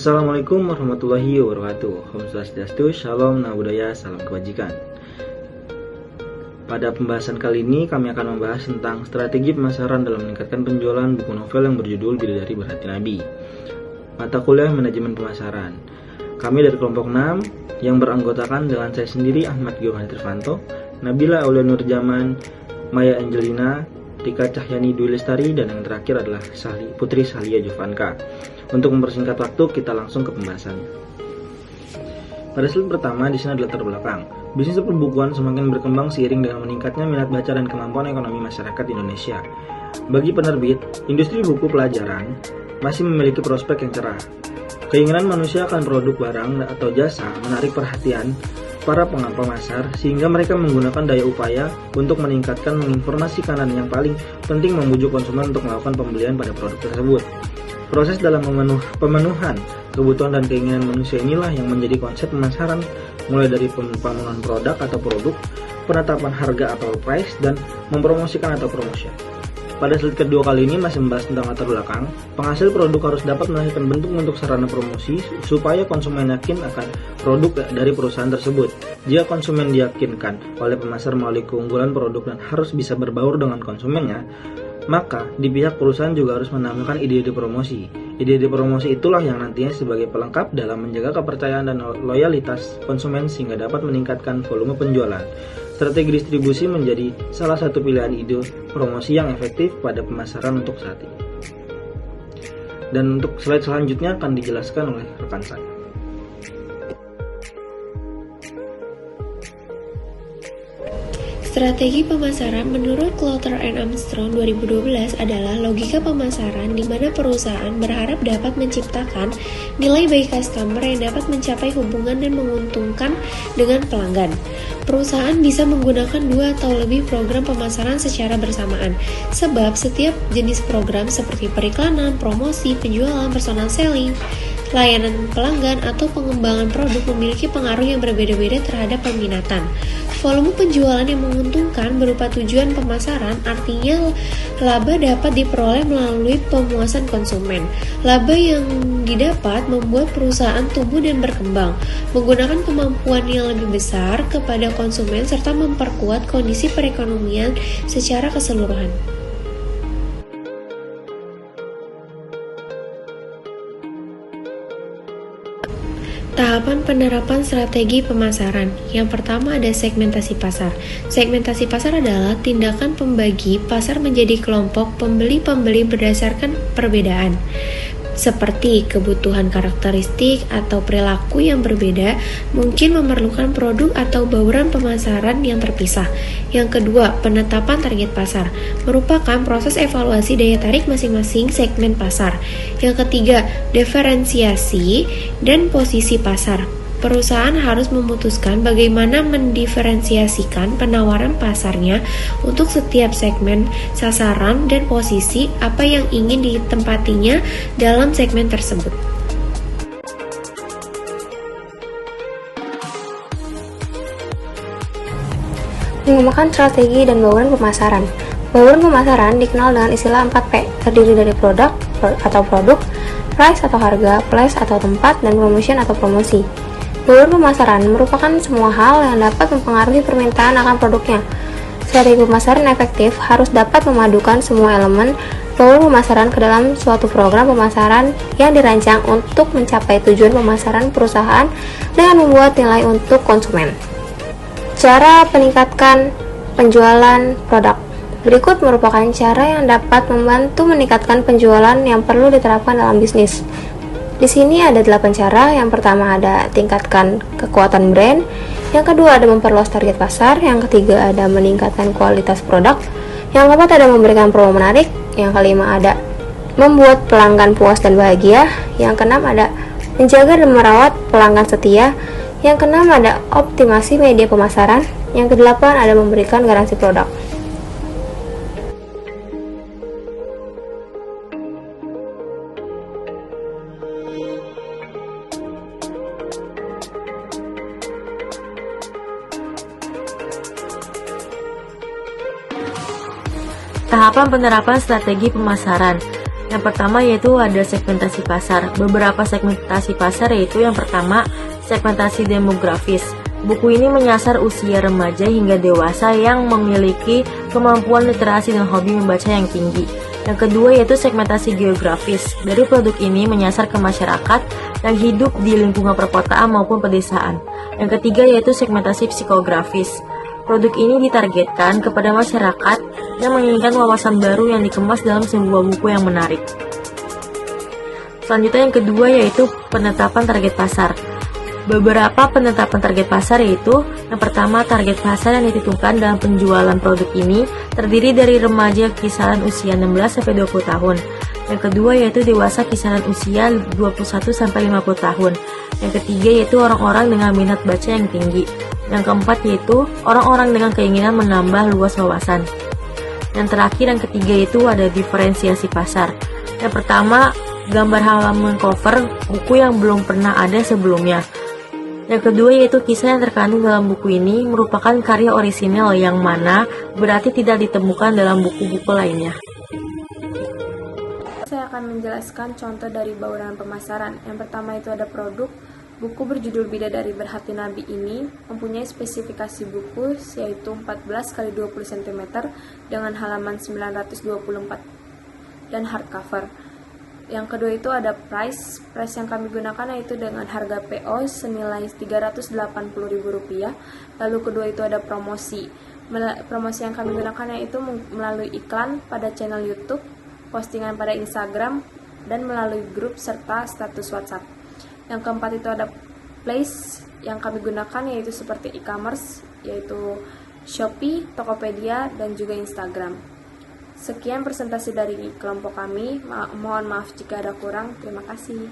Assalamualaikum warahmatullahi wabarakatuh. Om Swastiastu, Shalom, Namo Buddhaya, Salam Kebajikan. Pada pembahasan kali ini kami akan membahas tentang strategi pemasaran dalam meningkatkan penjualan buku novel yang berjudul Bidadari Berhati Nabi. Mata kuliah manajemen pemasaran. Kami dari kelompok 6 yang beranggotakan dengan saya sendiri Ahmad Giovanni Trivanto, Nabila Aulia Nurjaman, Maya Angelina, Rika Cahyani Dwi Lestari, dan yang terakhir adalah Putri Sahlia Jovanka. Untuk mempersingkat waktu, kita langsung ke pembahasannya. Pada slide pertama, di sini adalah latar belakang. Bisnis perbukuan semakin berkembang seiring dengan meningkatnya minat baca dan kemampuan ekonomi masyarakat Indonesia. Bagi penerbit, industri buku pelajaran masih memiliki prospek yang cerah. Keinginan manusia akan produk barang atau jasa menarik perhatian para pengampu pasar, sehingga mereka menggunakan daya upaya untuk meningkatkan menginformasikan dan yang paling penting membujuk konsumen untuk melakukan pembelian pada produk tersebut. Proses dalam pemenuhan kebutuhan dan keinginan manusia inilah yang menjadi konsep pemasaran, mulai dari pembangunan produk atau produk, penetapan harga atau price, dan mempromosikan atau promotion. Pada slide kedua kali ini masih membahas tentang latar belakang. Penghasil produk harus dapat melahirkan bentuk-bentuk sarana promosi supaya konsumen yakin akan produk dari perusahaan tersebut. Jika konsumen diyakinkan oleh pemasar melalui keunggulan produk dan harus bisa berbaur dengan konsumennya, maka di pihak perusahaan juga harus menampilkan ide-ide promosi. Ide-ide promosi itulah yang nantinya sebagai pelengkap dalam menjaga kepercayaan dan loyalitas konsumen sehingga dapat meningkatkan volume penjualan. Strategi distribusi menjadi salah satu pilihan ide promosi yang efektif pada pemasaran untuk saat ini. Dan untuk slide selanjutnya akan dijelaskan oleh rekan saya. Strategi pemasaran menurut Clouther and Armstrong 2012 adalah logika pemasaran di mana perusahaan berharap dapat menciptakan nilai bagi customer yang dapat mencapai hubungan dan menguntungkan dengan pelanggan. Perusahaan bisa menggunakan 2 atau lebih program pemasaran secara bersamaan, sebab setiap jenis program seperti periklanan, promosi, penjualan, personal selling, layanan pelanggan, atau pengembangan produk memiliki pengaruh yang berbeda-beda terhadap peminatan. Volume penjualan yang menguntungkan berupa tujuan pemasaran, artinya laba dapat diperoleh melalui pemuasan konsumen. Laba yang didapat membuat perusahaan tumbuh dan berkembang, menggunakan kemampuan yang lebih besar kepada konsumen serta memperkuat kondisi perekonomian secara keseluruhan. Tahapan penerapan strategi pemasaran. Yang pertama ada segmentasi pasar. Segmentasi pasar adalah tindakan pembagi pasar menjadi kelompok pembeli-pembeli berdasarkan perbedaan, seperti kebutuhan karakteristik atau perilaku yang berbeda, mungkin memerlukan produk atau bauran pemasaran yang terpisah. Yang kedua, penetapan target pasar merupakan proses evaluasi daya tarik masing-masing segmen pasar. Yang ketiga, diferensiasi dan posisi pasar. Perusahaan harus memutuskan bagaimana mendiferensiasikan penawaran pasarnya untuk setiap segmen, sasaran, dan posisi apa yang ingin ditempatinya dalam segmen tersebut. Mengembangkan strategi dan bauran pemasaran. Bauran pemasaran dikenal dengan istilah 4P, terdiri dari produk atau produk, price atau harga, place atau tempat, dan promotion atau promosi. Bauran pemasaran merupakan semua hal yang dapat mempengaruhi permintaan akan produknya. Strategi pemasaran efektif harus dapat memadukan semua elemen bauran pemasaran ke dalam suatu program pemasaran yang dirancang untuk mencapai tujuan pemasaran perusahaan dengan membuat nilai untuk konsumen. Cara meningkatkan penjualan produk. Berikut merupakan cara yang dapat membantu meningkatkan penjualan yang perlu diterapkan dalam bisnis. Di sini ada 8 cara. Yang pertama ada tingkatkan kekuatan brand. Yang kedua ada memperluas target pasar. Yang ketiga ada meningkatkan kualitas produk. Yang keempat ada memberikan promo menarik. Yang kelima ada membuat pelanggan puas dan bahagia. Yang keenam ada menjaga dan merawat pelanggan setia. Yang keenam ada optimasi media pemasaran. Yang kedelapan ada memberikan garansi produk. Tahapan penerapan strategi pemasaran. Yang pertama yaitu ada segmentasi pasar. Beberapa segmentasi pasar yaitu yang pertama, segmentasi demografis. Buku ini menyasar usia remaja hingga dewasa yang memiliki kemampuan literasi dan hobi membaca yang tinggi. Yang kedua yaitu segmentasi geografis. Dari produk ini menyasar ke masyarakat yang hidup di lingkungan perkotaan maupun pedesaan. Yang ketiga yaitu segmentasi psikografis. Produk ini ditargetkan kepada masyarakat yang menginginkan wawasan baru yang dikemas dalam sebuah buku yang menarik. Selanjutnya yang kedua yaitu penetapan target pasar. Beberapa penetapan target pasar yaitu yang pertama, target pasar yang ditentukan dalam penjualan produk ini terdiri dari remaja kisaran usia 16-20 tahun. Yang kedua yaitu dewasa kisaran usia 21-50 tahun. Yang ketiga yaitu orang-orang dengan minat baca yang tinggi. Yang keempat yaitu orang-orang dengan keinginan menambah luas wawasan. Yang terakhir yang ketiga itu ada diferensiasi pasar. Yang pertama, gambar halaman cover buku yang belum pernah ada sebelumnya. Yang kedua yaitu kisah yang terkandung dalam buku ini merupakan karya orisinal yang mana berarti tidak ditemukan dalam buku-buku lainnya. Saya akan menjelaskan contoh dari bauran pemasaran. Yang pertama itu ada produk. Buku berjudul Bidadari Berhati Nabi ini mempunyai spesifikasi buku yaitu 14 x 20 cm dengan halaman 924 dan hardcover. Yang kedua itu ada price yang kami gunakan yaitu dengan harga PO senilai Rp380.000. Lalu kedua itu ada promosi. Promosi yang kami gunakan yaitu melalui iklan pada channel YouTube, postingan pada Instagram, dan melalui grup serta status WhatsApp. Yang keempat itu ada place yang kami gunakan yaitu seperti e-commerce yaitu Shopee, Tokopedia, dan juga Instagram. Sekian presentasi dari kelompok kami. Mohon maaf jika ada kurang. Terima kasih.